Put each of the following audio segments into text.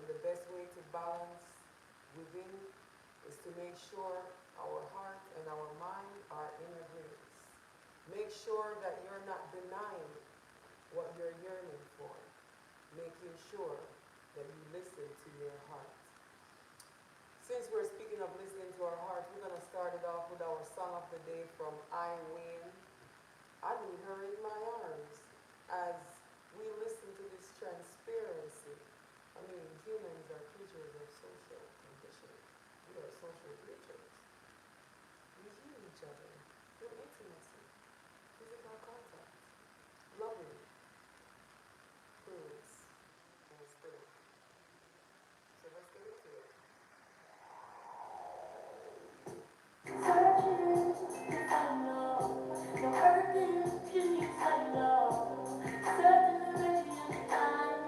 And the best way to balance within is to make sure our heart and our mind are in agreement. Make sure that you're not denying what you're yearning for, making sure that you listen to your heart. Since we're speaking of listening to our heart, we're going to start it off with our song of the day from I Win. I need her in my arms as we listen to this transparency. I mean, humans are creatures of social condition. We are social creatures. We hear each other through intimacy, physical contact, loving, fluids, and spirit. So let's get into it. Searching to find love, no urging to need my love. Certain direction time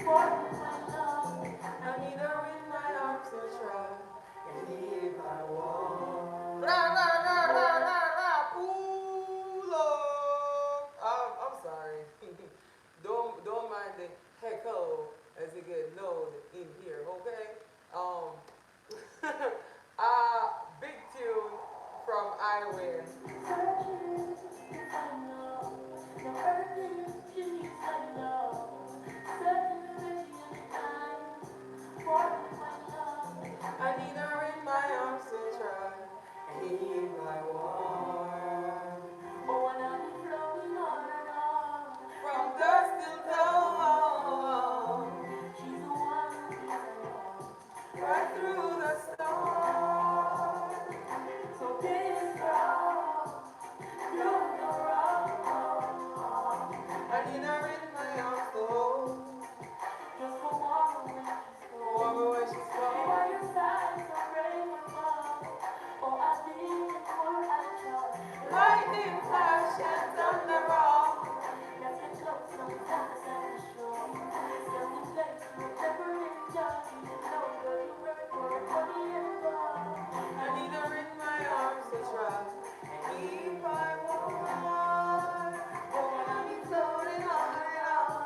for my love. I need her in my arms to try. And if I want. Rah, rah, rah, rah, rah, rah. Ooh, Lord. I'm sorry. don't mind the heckle as it get loud in here, okay? Um, big tune from I Win. Searching to find love, no urging to need my love. Certain direction time for my love. I need her in my arms to try. And if I want. Oh, and I'll be flowing on and on. From dusk till dawn, She's the one who gives I love. right through the storm. So be strong, do no wrong. I need her in my arms to hold. Just for one when she's Warm gone. her when she's By gone. your side, so brave and love. Oh, I did it for I tried. Lightning flash and thunder roll. Let's get close, sometimes I'm sure. Just in place, whatever it does. You know, girl, you're ready for a funny and love. I need her in my arms to try. And if I want, oh, I'll be floating on and on.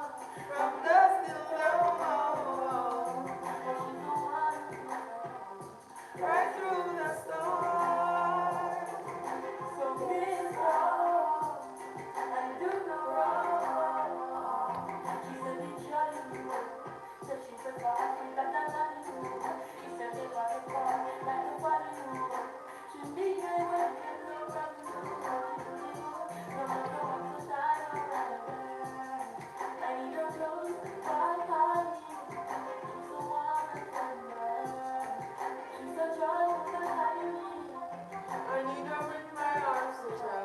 From dusk till dawn, Oh, she's the one who gives I love. right through the storm. So be strong and do no wrong. She said be jolly good. Said she's a party like a nanny would. She said they got a car like a body would. She need me when you look at me. No matter what the time or weather. I need her close by me. She's the one I remember. She's a joy with a high me. I need her in my arms to try.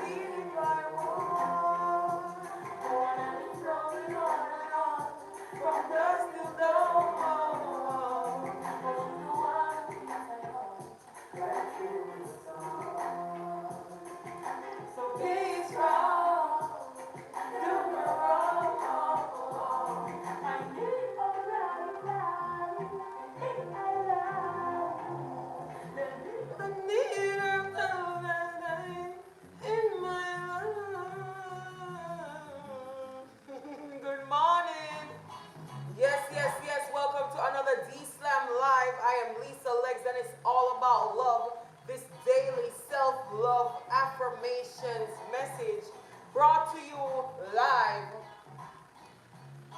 If I want, from dusk till dawn, right through the storm. So be strong, do no wrong. I need her till the night in my life. Good morning. Yes, yes, yes. Welcome to another D Slam Live. I am Lisa Legs, and it's all about love. This daily self love affirmations message brought to you live.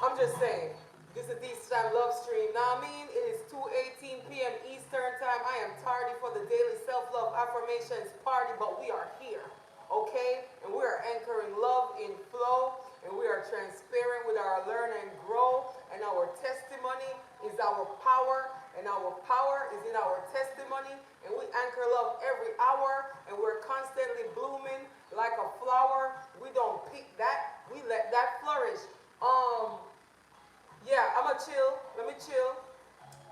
I'm just saying, this is the Slam Love Stream. Now, I mean, it is 2:18 p.m. Eastern Time. I am tardy for the daily self love affirmations party, but we are here, okay? And we are anchoring love in flow, and we are transparent with our learn and grow. And our testimony is our power, and our power is in our testimony. And we anchor love every hour, and we're constantly blooming like a flower. We don't pick that, we let that flourish. Yeah, I'm gonna chill. Let me chill.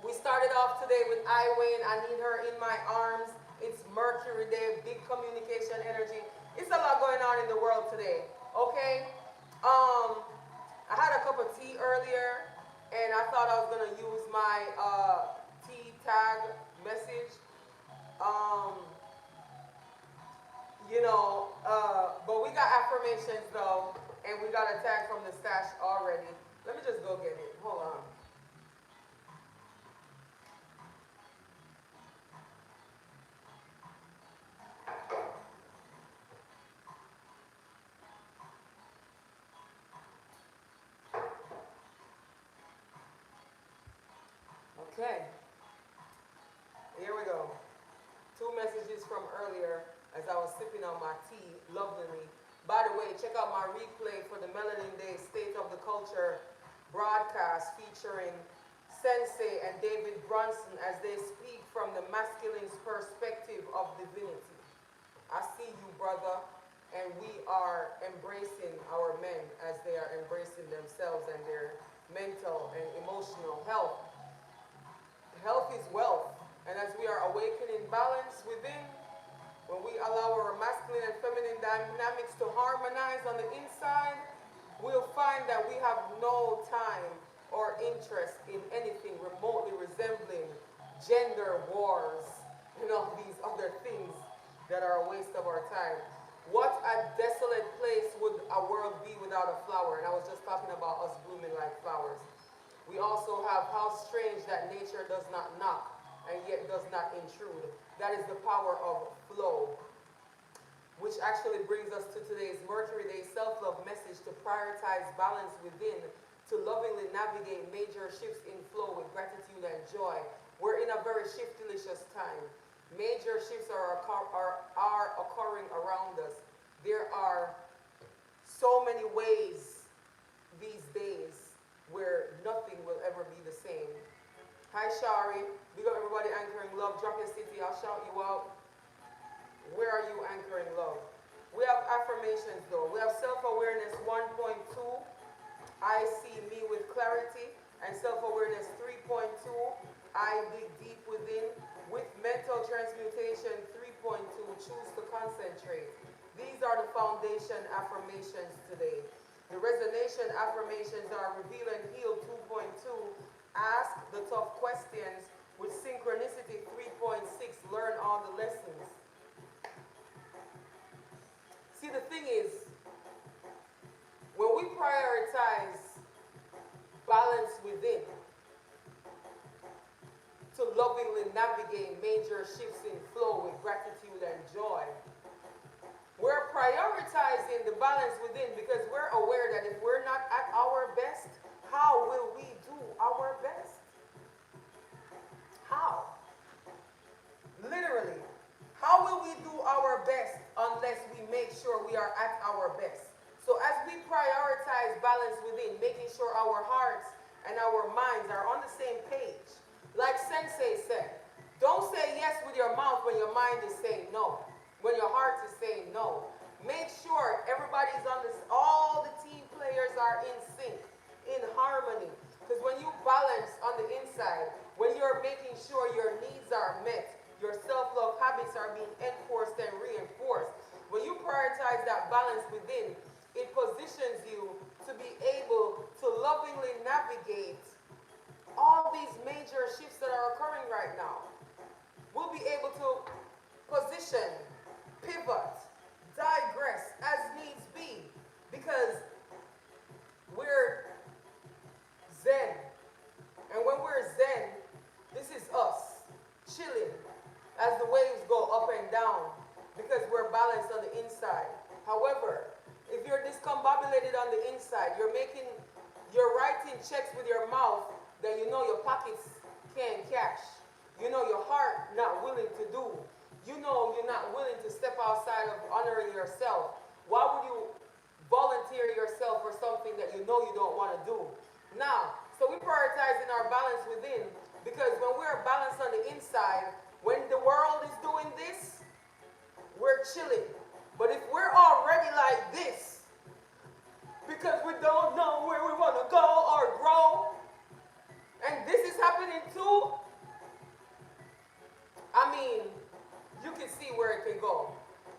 We started off today with I Win. I need her in my arms. It's Mercury Day, big communication energy. It's a lot going on in the world today. Okay. I had a cup of tea earlier, and I thought I was gonna use my tea tag message. Um, but we got affirmations though, and we got a tag from the stash already. Let me just go get it. Hold on. Okay, here we go. Two messages from earlier as I was sipping on my tea lovingly. By the way, check out my replay for the Melanin Day State of the Culture broadcast featuring Sensei and David Bronson as they speak from the masculine's perspective of divinity. I see you, brother, and we are embracing our men as they are embracing themselves and their mental and emotional health. Health is wealth, and as we are awakening balance within, when we allow our masculine and feminine dynamics to harmonize on the inside, we'll find that we have no time or interest in anything remotely resembling gender wars and all these other things that are a waste of our time. What a desolate place would a world be without a flower? And I was just talking about us blooming like flowers. We also have how strange that nature does not knock and yet does not intrude. That is the power of flow, which actually brings us to today's Mercury Day self-love message to prioritize balance within, to lovingly navigate major shifts in flow with gratitude and joy. We're in a very shift-delicious time. Major shifts are occurring around us. There are so many ways these days where nothing will ever be the same. Hi Shari, big up everybody anchoring love. Drop your city, I'll shout you out. Where are you anchoring love? We have affirmations though. We have self-awareness 1.2. I see me with clarity. And self-awareness 3.2. I dig deep within. With mental transmutation 3.2. Choose to concentrate. These are the foundation affirmations today. The resonation affirmations are reveal and heal 2.2. Ask the tough questions with synchronicity 3.6. Learn all the lessons. See, the thing is, when we prioritize balance within to lovingly navigate major shifts in flow with gratitude and joy, we're prioritizing the balance within because we're aware that if we're not at our best, how will we do our best? How? Literally. How will we do our best unless we make sure we are at our best? So as we prioritize balance within, making sure our hearts and our minds are on the same page. Like Sensei said, don't say yes with your mouth when your mind is saying no. When your heart is saying no. Make sure everybody's on this, all the team players are in sync, in harmony. Because when you balance on the inside, when you're making sure your needs are met, your self-love habits are being enforced and reinforced. When you prioritize that balance within, it positions you to be able to lovingly navigate all these major shifts that are occurring right now. We'll be able to position, pivot, digress as needs be, because we're Zen. And when we're Zen, this is us chilling as the waves go up and down because we're balanced on the inside. However, if you're discombobulated on the inside, you're writing checks with your mouth that you know your pockets can't cash. You know your heart not willing to do. You know you're not willing to step outside of honoring yourself. Why would you volunteer yourself for something that you know you don't want to do? Now, so we're prioritizing our balance within because when we're balanced on the inside, when the world is doing this, we're chilling. But if we're already like this, because we don't know where we want to go or grow, and this is happening too, I mean, you can see where it can go.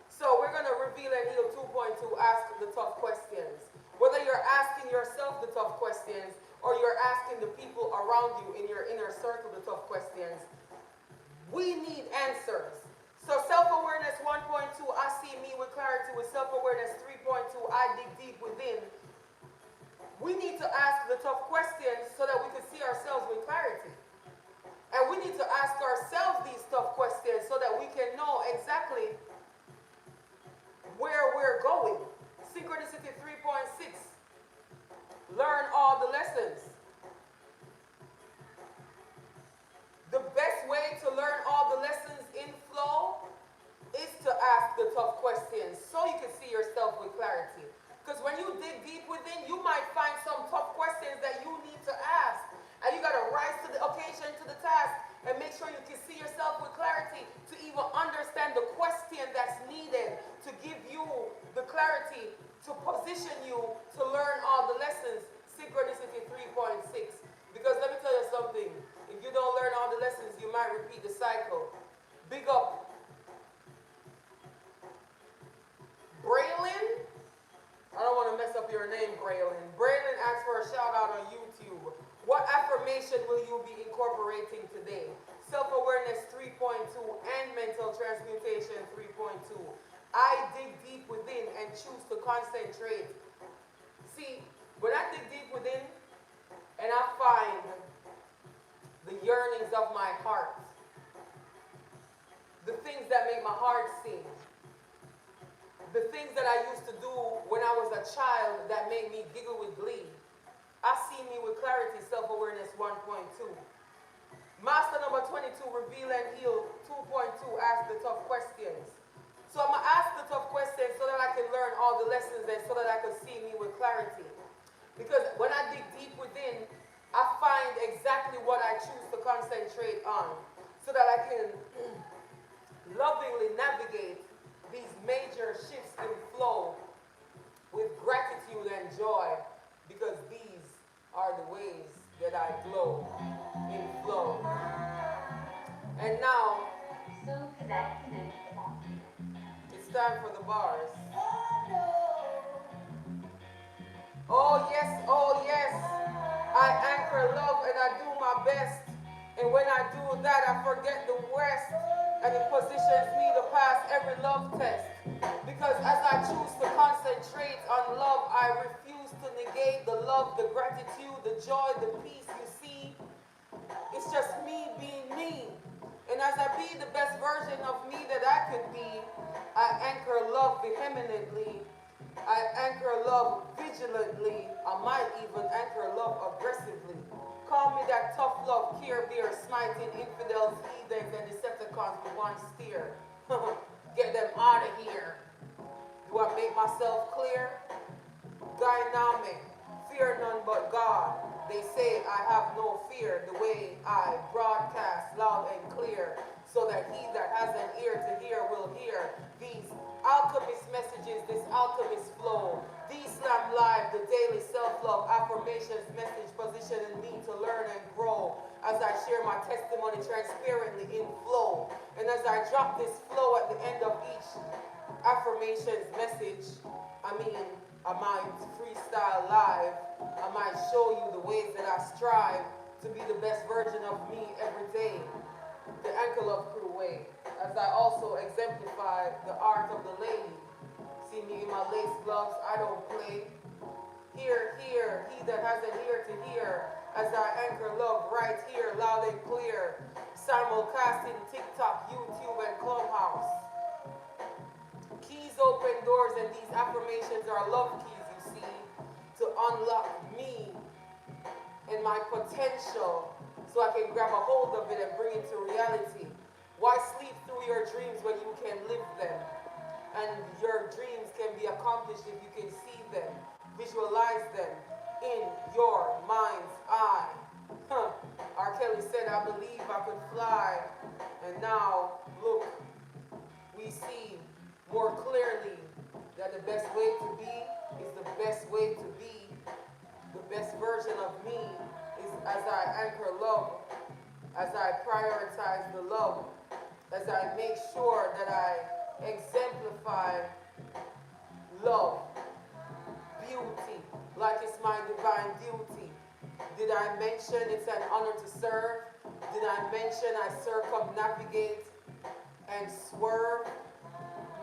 So we're going to reveal and heal 2.2, ask the tough questions. Whether you're asking yourself the tough questions or you're asking the people around you in your inner circle the tough questions, we need answers. So self-awareness 1.2, I see me with clarity. With self-awareness 3.2, I dig deep within. We need to ask the tough questions so that we can see ourselves with clarity. And we need to ask ourselves these tough questions so that we can know exactly where we're going. Synchronicity 3.6. Learn all the lessons. incorporating today. Self-awareness 3.2 and mental transmutation 3.2. I dig deep within and choose to concentrate. See, when I dig deep within and I find the yearnings of my heart, the things that make my heart sing, the things that I used to do when I was a child that made me giggle with glee. I see me with clarity, self-awareness 1.2. Master number 22, reveal and heal 2.2, ask the tough questions. So I'm going to ask the tough questions so that I can learn all the lessons and so that I can see me with clarity. Because when I dig deep within, I find exactly what I choose to concentrate on so that I can lovingly navigate these major shifts in flow with gratitude and joy, because these are the ways that I glow in flow. And now it's time for the bars. Oh yes, I anchor love and I do my best. And when I do that, I forget the rest. And it positions me to pass every love test. Because as I choose to concentrate on love, I refuse to negate the love, the gratitude, the joy, the peace. You see, it's just me being me. And as I be the best version of me that I could be, I anchor love vehemently. I anchor love vigilantly. I might even anchor love aggressively. Call me that tough love, care bear, smiting infidels, heathens, and decepticons with one steer. Get them out of here. Do I make myself clear? Dynamic, fear none but God. They say I have no fear, the way I broadcast loud and clear, so that he that has an ear to hear will hear these alchemist messages, this alchemist flow. D-Slam Live, the daily self-love affirmations message positioning me to learn and grow as I share my testimony transparently in flow. And as I drop this flow at the end of each affirmations message, I might freestyle live. I might show you the ways that I strive to be the best version of me every day. The Anchor Love Crew way. As I also exemplify the art of the lady. See me in my lace gloves, I don't play. Hear, he that has an ear to hear, as I anchor love right here, loud and clear. Simulcasting TikTok, YouTube, and Clubhouse. Keys open doors, and these affirmations are love keys, you see, to unlock me and my potential so I can grab a hold of it and bring it to reality. Why sleep through your dreams when you can live them? And your dreams can be accomplished if you can see them, visualize them in your mind's eye. R. Kelly said, I believe I could fly. And now, look, we see more clearly that the best way to be is the best way to be. The best version of me is as I anchor love, as I prioritize the love, as I make sure that I exemplify love, beauty, like it's my divine duty. Did I mention it's an honor to serve? Did I mention I circumnavigate and swerve?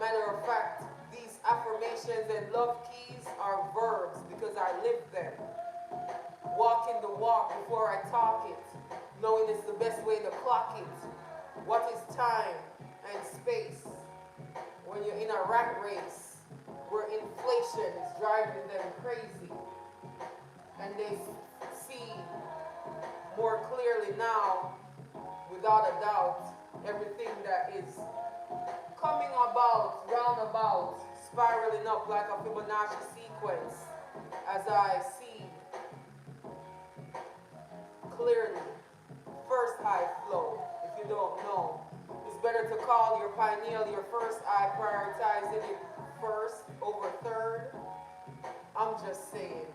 Matter of fact, these affirmations and love keys are verbs because I live them. Walking the walk before I talk it, knowing it's the best way to clock it. What is time and space when you're in a rat race where inflation is driving them crazy and they see more clearly now, without a doubt, everything that is coming about, roundabout, spiraling up like a Fibonacci sequence as I see clearly. First eye flow, if you don't know. It's better to call your pineal your first eye, prioritizing it first over third. I'm just saying,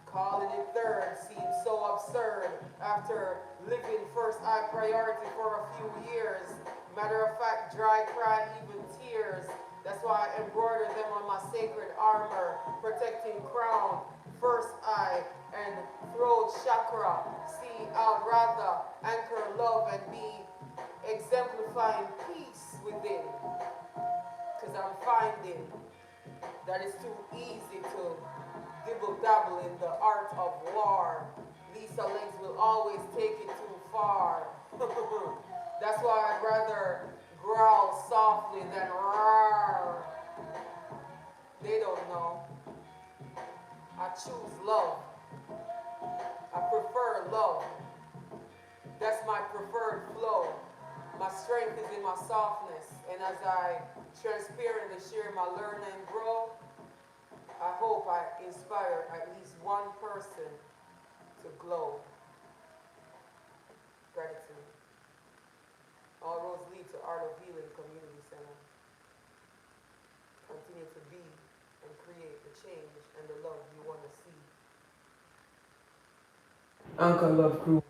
calling it third seems so absurd after living first eye priority for a few years. Matter of fact, dry cry, even tears. That's why I embroider them on my sacred armor, protecting crown, first eye, and throat chakra. See, I'd rather anchor love and be exemplifying peace within. Because I'm finding that it's too easy to dibble dabble in the art of war. Lisa Legs will always take it too far. That's why I'd rather growl softly than roar. They don't know. I choose love. I prefer love. That's my preferred flow. My strength is in my softness. And as I transparently share my learn and grow, I hope I inspire at least one person to glow. Gratitude. All roads lead to Art of Healing Community Center. Continue to be and create the change and the love you want to see. Uncle Love Crew.